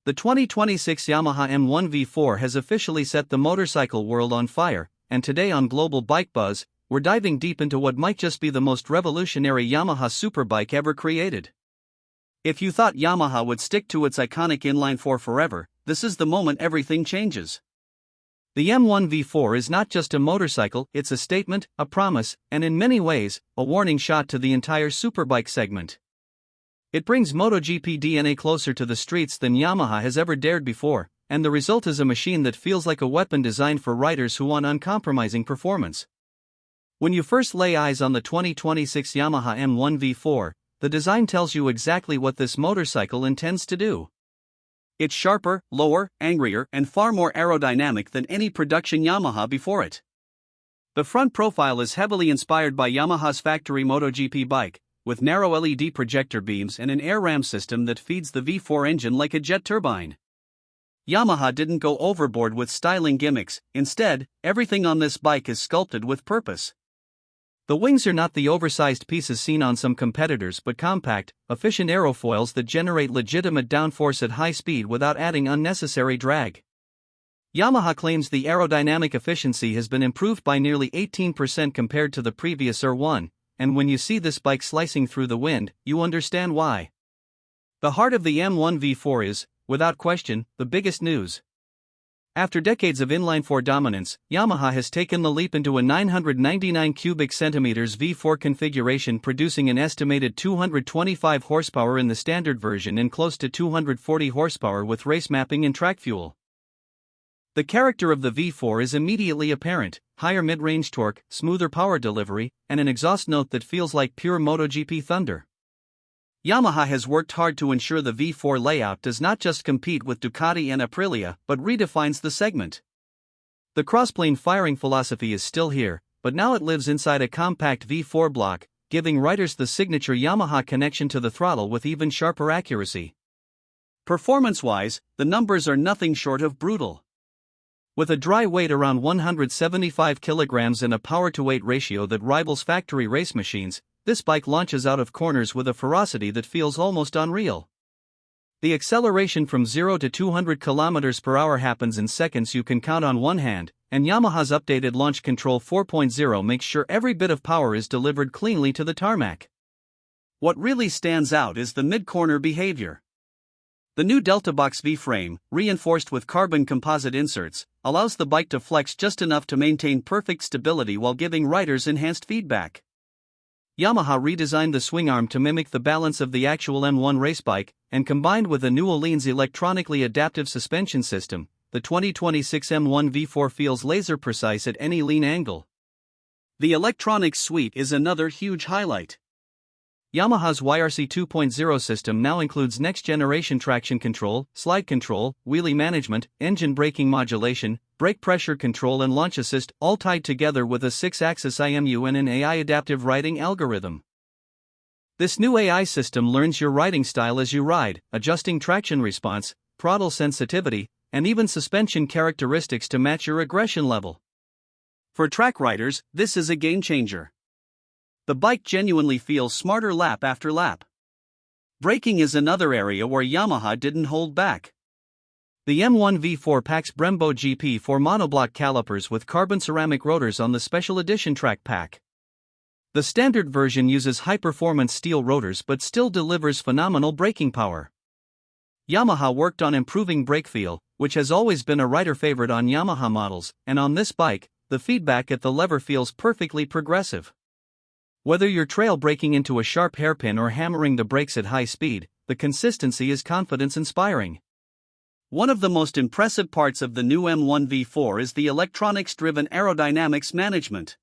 The 2026 Yamaha M1 V4 has officially set the motorcycle world on fire, and today on Global Bike Buzz, we're diving deep into what might just be the most revolutionary Yamaha superbike ever created. If you thought Yamaha would stick to its iconic inline-four forever, this is the moment everything changes. The M1 V4 is not just a motorcycle, it's a statement, a promise, and in many ways, a warning shot to the entire superbike segment. It brings MotoGP DNA closer to the streets than Yamaha has ever dared before, and the result is a machine that feels like a weapon designed for riders who want uncompromising performance. When you first lay eyes on the 2026 Yamaha M1 V4, the design tells you exactly what this motorcycle intends to do. It's sharper, lower, angrier, and far more aerodynamic than any production Yamaha before it. The front profile is heavily inspired by Yamaha's factory MotoGP bike, with narrow LED projector beams and an air ram system that feeds the V4 engine like a jet turbine. Yamaha didn't go overboard with styling gimmicks, instead, everything on this bike is sculpted with purpose. The wings are not the oversized pieces seen on some competitors but compact, efficient aerofoils that generate legitimate downforce at high speed without adding unnecessary drag. Yamaha claims the aerodynamic efficiency has been improved by nearly 18% compared to the previous R1, and when you see this bike slicing through the wind, you understand why. The heart of the M1 V4 is, without question, the biggest news. After decades of inline-four dominance, Yamaha has taken the leap into a 999 cubic centimeters V4 configuration, producing an estimated 225 horsepower in the standard version and close to 240 horsepower with race mapping and track fuel. The character of the V4 is immediately apparent: higher mid-range torque, smoother power delivery, and an exhaust note that feels like pure MotoGP thunder. Yamaha has worked hard to ensure the V4 layout does not just compete with Ducati and Aprilia, but redefines the segment. The crossplane firing philosophy is still here, but now it lives inside a compact V4 block, giving riders the signature Yamaha connection to the throttle with even sharper accuracy. Performance-wise, the numbers are nothing short of brutal. With a dry weight around 175 kilograms and a power-to-weight ratio that rivals factory race machines, this bike launches out of corners with a ferocity that feels almost unreal. The acceleration from 0 to 200 km per hour happens in seconds you can count on one hand, and Yamaha's updated Launch Control 4.0 makes sure every bit of power is delivered cleanly to the tarmac. What really stands out is the mid-corner behavior. The new Deltabox-V frame, reinforced with carbon composite inserts, allows the bike to flex just enough to maintain perfect stability while giving riders enhanced feedback. Yamaha redesigned the swing arm to mimic the balance of the actual M1 race bike, and combined with a new Öhlins electronically adaptive suspension system, the 2026 M1 V4 feels laser precise at any lean angle. The electronics suite is another huge highlight. Yamaha's YRC 2.0 system now includes next-generation traction control, slide control, wheelie management, engine braking modulation, brake pressure control and launch assist, all tied together with a 6-axis IMU and an AI adaptive riding algorithm. This new AI system learns your riding style as you ride, adjusting traction response, throttle sensitivity, and even suspension characteristics to match your aggression level. For track riders, this is a game-changer. The bike genuinely feels smarter lap after lap. Braking is another area where Yamaha didn't hold back. The M1 V4 packs Brembo GP4 monoblock calipers with carbon ceramic rotors on the special edition track pack. The standard version uses high-performance steel rotors but still delivers phenomenal braking power. Yamaha worked on improving brake feel, which has always been a rider favorite on Yamaha models, and on this bike, the feedback at the lever feels perfectly progressive. Whether you're trail braking into a sharp hairpin or hammering the brakes at high speed, the consistency is confidence-inspiring. One of the most impressive parts of the new M1 V4 is the electronics-driven aerodynamics management.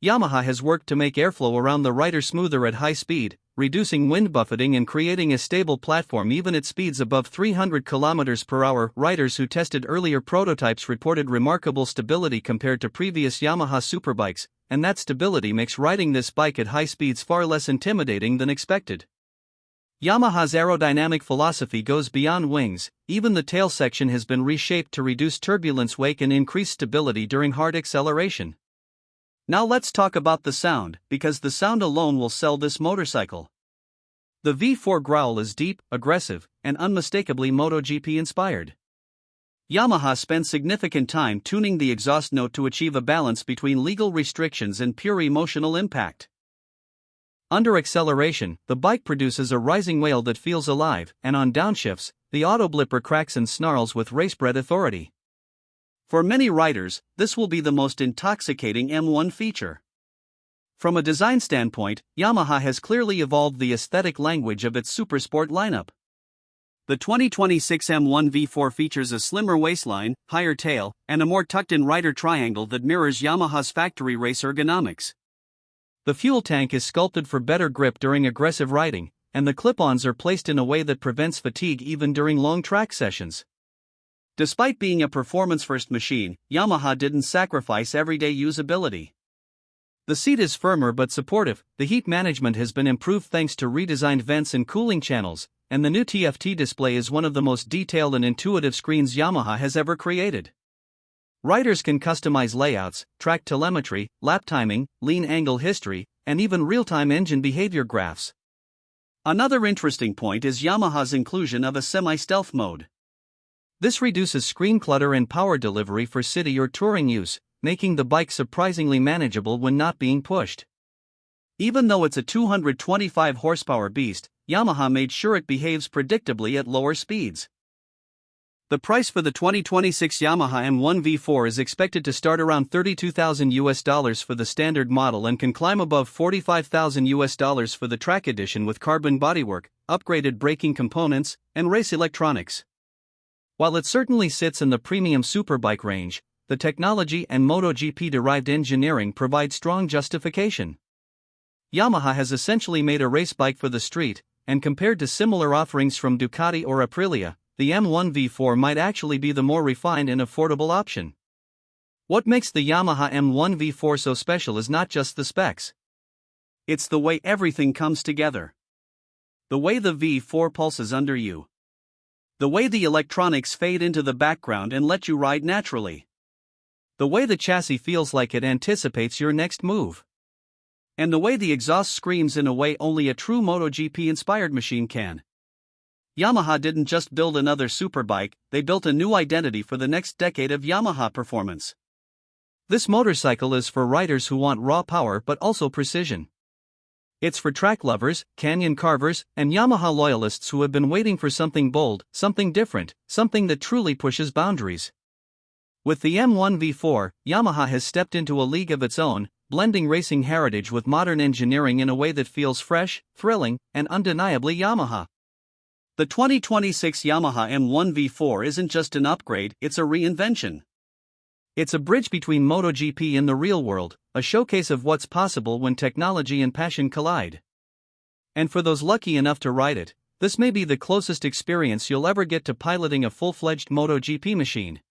Yamaha has worked to make airflow around the rider smoother at high speed, reducing wind buffeting and creating a stable platform even at speeds above 300 km per hour. Riders who tested earlier prototypes reported remarkable stability compared to previous Yamaha superbikes, and that stability makes riding this bike at high speeds far less intimidating than expected. Yamaha's aerodynamic philosophy goes beyond wings. Even the tail section has been reshaped to reduce turbulence wake and increase stability during hard acceleration. Now let's talk about the sound, because the sound alone will sell this motorcycle. The V4 growl is deep, aggressive, and unmistakably MotoGP-inspired. Yamaha spent significant time tuning the exhaust note to achieve a balance between legal restrictions and pure emotional impact. Under acceleration, the bike produces a rising wail that feels alive, and on downshifts, the auto blipper cracks and snarls with race-bred authority. For many riders, this will be the most intoxicating M1 feature. From a design standpoint, Yamaha has clearly evolved the aesthetic language of its supersport lineup. The 2026 M1 V4 features a slimmer waistline, higher tail, and a more tucked-in rider triangle that mirrors Yamaha's factory race ergonomics. The fuel tank is sculpted for better grip during aggressive riding, and the clip-ons are placed in a way that prevents fatigue even during long track sessions. Despite being a performance-first machine, Yamaha didn't sacrifice everyday usability. The seat is firmer but supportive, the heat management has been improved thanks to redesigned vents and cooling channels, and the new TFT display is one of the most detailed and intuitive screens Yamaha has ever created. Riders can customize layouts, track telemetry, lap timing, lean angle history, and even real-time engine behavior graphs. Another interesting point is Yamaha's inclusion of a semi-stealth mode. This reduces screen clutter and power delivery for city or touring use, making the bike surprisingly manageable when not being pushed. Even though it's a 225 horsepower beast, Yamaha made sure it behaves predictably at lower speeds. The price for the 2026 Yamaha M1 V4 is expected to start around $32,000 for the standard model and can climb above $45,000 for the track edition with carbon bodywork, upgraded braking components, and race electronics. While it certainly sits in the premium superbike range, the technology and MotoGP-derived engineering provide strong justification. Yamaha has essentially made a race bike for the street, and compared to similar offerings from Ducati or Aprilia, the M1 V4 might actually be the more refined and affordable option. What makes the Yamaha M1 V4 so special is not just the specs. It's the way everything comes together. The way the V4 pulses under you. The way the electronics fade into the background and let you ride naturally. The way the chassis feels like it anticipates your next move. And the way the exhaust screams in a way only a true MotoGP-inspired machine can. Yamaha didn't just build another superbike, they built a new identity for the next decade of Yamaha performance. This motorcycle is for riders who want raw power but also precision. It's for track lovers, canyon carvers, and Yamaha loyalists who have been waiting for something bold, something different, something that truly pushes boundaries. With the M1 V4, Yamaha has stepped into a league of its own, blending racing heritage with modern engineering in a way that feels fresh, thrilling, and undeniably Yamaha. The 2026 Yamaha M1 V4 isn't just an upgrade, it's a reinvention. It's a bridge between MotoGP and the real world, a showcase of what's possible when technology and passion collide. And for those lucky enough to ride it, this may be the closest experience you'll ever get to piloting a full-fledged MotoGP machine.